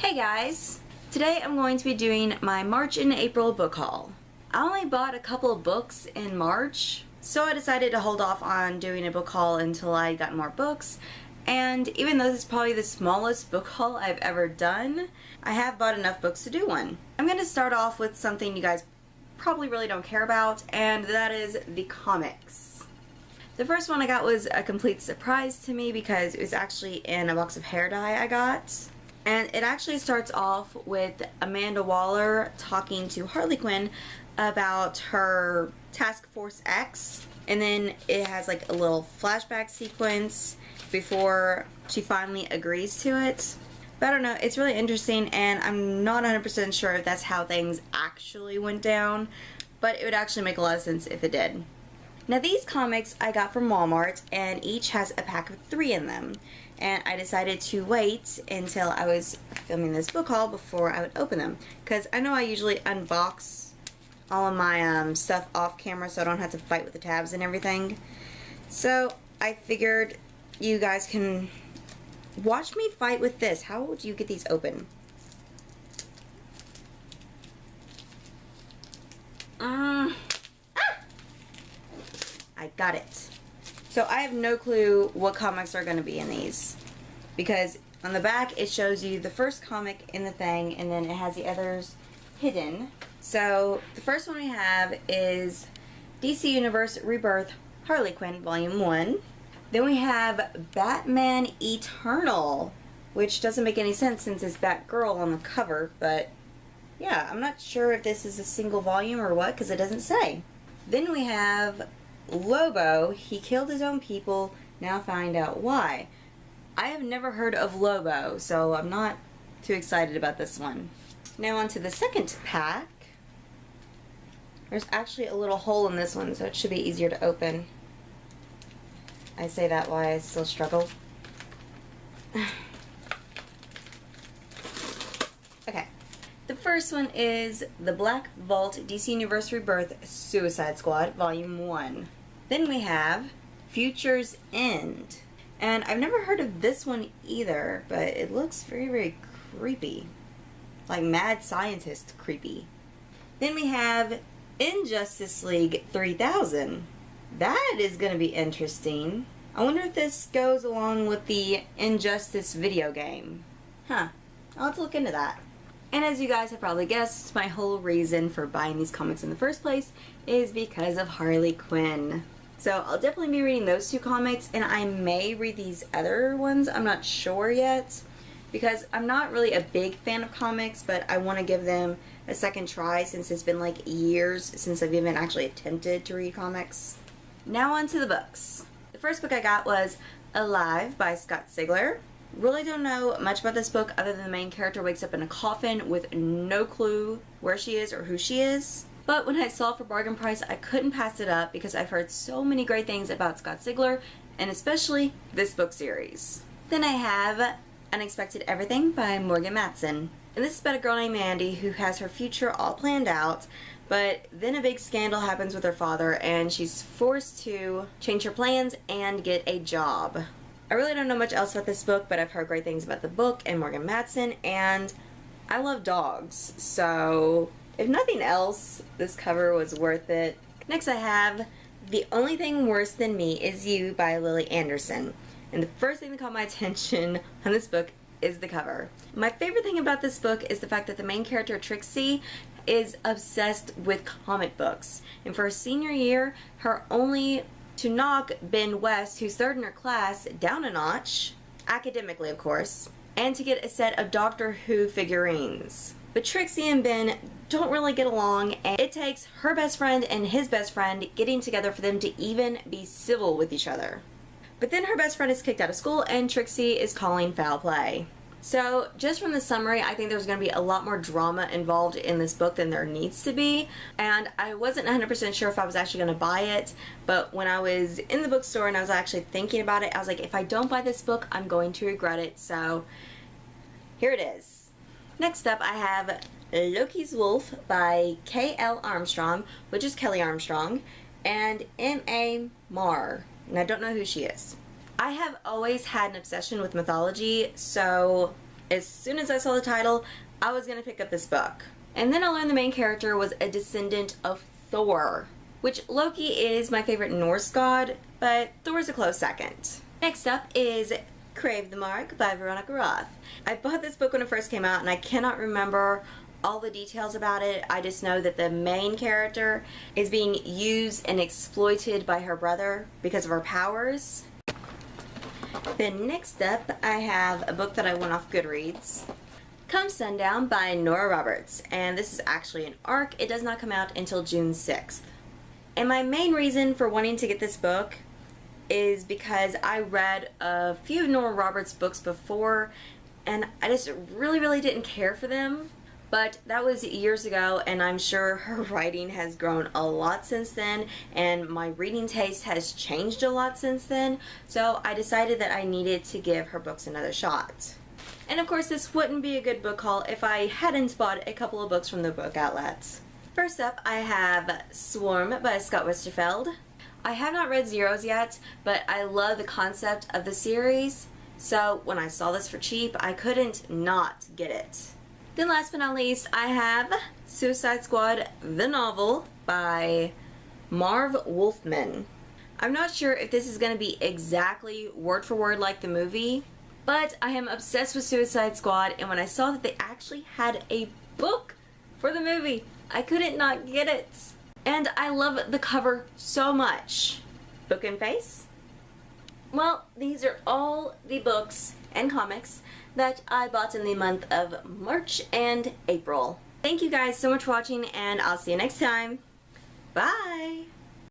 Hey guys! Today I'm going to be doing my March and April book haul. I only bought a couple of books in March, so I decided to hold off on doing a book haul until I got more books. And even though this is probably the smallest book haul I've ever done, I have bought enough books to do one. I'm going to start off with something you guys probably really don't care about, and that is the comics. The first one I got was a complete surprise to me because it was actually in a box of hair dye I got. And it actually starts off with Amanda Waller talking to Harley Quinn about her Task Force X. And then it has like a little flashback sequence before she finally agrees to it. But I don't know, it's really interesting, and I'm not 100% sure if that's how things actually went down. But it would actually make a lot of sense if it did. Now these comics I got from Walmart, and each has a pack of 3 in them. And I decided to wait until I was filming this book haul before I would open them. Because I know I usually unbox all of my stuff off camera so I don't have to fight with the tabs and everything. So I figured you guys can watch me fight with this. How would you get these open? I got it. So I have no clue what comics are going to be in these, because on the back it shows you the first comic in the thing, and then it has the others hidden. So the first one we have is DC Universe Rebirth Harley Quinn Volume 1. Then we have Batman Eternal, which doesn't make any sense since it's Batgirl on the cover, but yeah, I'm not sure if this is a single volume or what, because it doesn't say. Then we have Lobo, he killed his own people, now find out why. I have never heard of Lobo, so I'm not too excited about this one. Now on to the second pack. There's actually a little hole in this one, so it should be easier to open. I say that while I still struggle. Okay. The first one is The Black Vault DC Universe Rebirth Suicide Squad Volume 1. Then we have Future's End. And I've never heard of this one either, but it looks very, very creepy. Like mad scientist creepy. Then we have Injustice League 3000. That is going to be interesting. I wonder if this goes along with the Injustice video game. Huh. I'll have to look into that. And as you guys have probably guessed, my whole reason for buying these comics in the first place is because of Harley Quinn. So I'll definitely be reading those 2 comics, and I may read these other ones. I'm not sure yet, because I'm not really a big fan of comics, but I want to give them a second try since it's been like years since I've even actually attempted to read comics. Now on to the books. The first book I got was Alive by Scott Sigler. Really don't know much about this book other than the main character wakes up in a coffin with no clue where she is or who she is. But when I saw it for bargain price, I couldn't pass it up because I've heard so many great things about Scott Sigler, and especially this book series. Then I have Unexpected Everything by Morgan Matson. And this is about a girl named Mandy who has her future all planned out, but then a big scandal happens with her father and she's forced to change her plans and get a job. I really don't know much else about this book, but I've heard great things about the book and Morgan Matson, and I love dogs, so if nothing else, this cover was worth it. Next I have The Only Thing Worse Than Me Is You by Lily Anderson. And the first thing that caught my attention on this book is the cover. My favorite thing about this book is the fact that the main character, Trixie, is obsessed with comic books. And for her senior year, her only to knock Ben West, who's 3rd in her class, down a notch, academically of course, and to get a set of Doctor Who figurines. But Trixie and Ben don't really get along, and it takes her best friend and his best friend getting together for them to even be civil with each other. But then her best friend is kicked out of school and Trixie is calling foul play. So just from the summary, I think there's going to be a lot more drama involved in this book than there needs to be. And I wasn't 100% sure if I was actually going to buy it, but when I was in the bookstore and I was actually thinking about it, I was like, if I don't buy this book, I'm going to regret it. So here it is. Next up, I have Loki's Wolf by K.L. Armstrong, which is Kelly Armstrong, and M.A. Marr. And I don't know who she is. I have always had an obsession with mythology, so as soon as I saw the title, I was gonna pick up this book. And then I learned the main character was a descendant of Thor, which Loki is my favorite Norse god, but Thor's a close second. Next up is Crave the Mark by Veronica Roth. I bought this book when it first came out and I cannot remember all the details about it. I just know that the main character is being used and exploited by her brother because of her powers. Then next up, I have a book that I won off Goodreads. Come Sundown by Nora Roberts, and this is actually an ARC. It does not come out until June 6th. And my main reason for wanting to get this book is because I read a few of Nora Roberts' books before, and I just really didn't care for them. But that was years ago, and I'm sure her writing has grown a lot since then, and my reading taste has changed a lot since then, so I decided that I needed to give her books another shot. And of course, this wouldn't be a good book haul if I hadn't bought a couple of books from the book outlets. First up, I have Swarm by Scott Westerfeld. I have not read Zeros yet, but I love the concept of the series, so when I saw this for cheap, I couldn't not get it. Then last but not least, I have Suicide Squad, the novel, by Marv Wolfman. I'm not sure if this is going to be exactly word for word like the movie, but I am obsessed with Suicide Squad, and when I saw that they actually had a book for the movie, I couldn't not get it. And I love the cover so much. Book and face? Well, these are all the books and comics that I bought in the month of March and April. Thank you guys so much for watching, and I'll see you next time. Bye!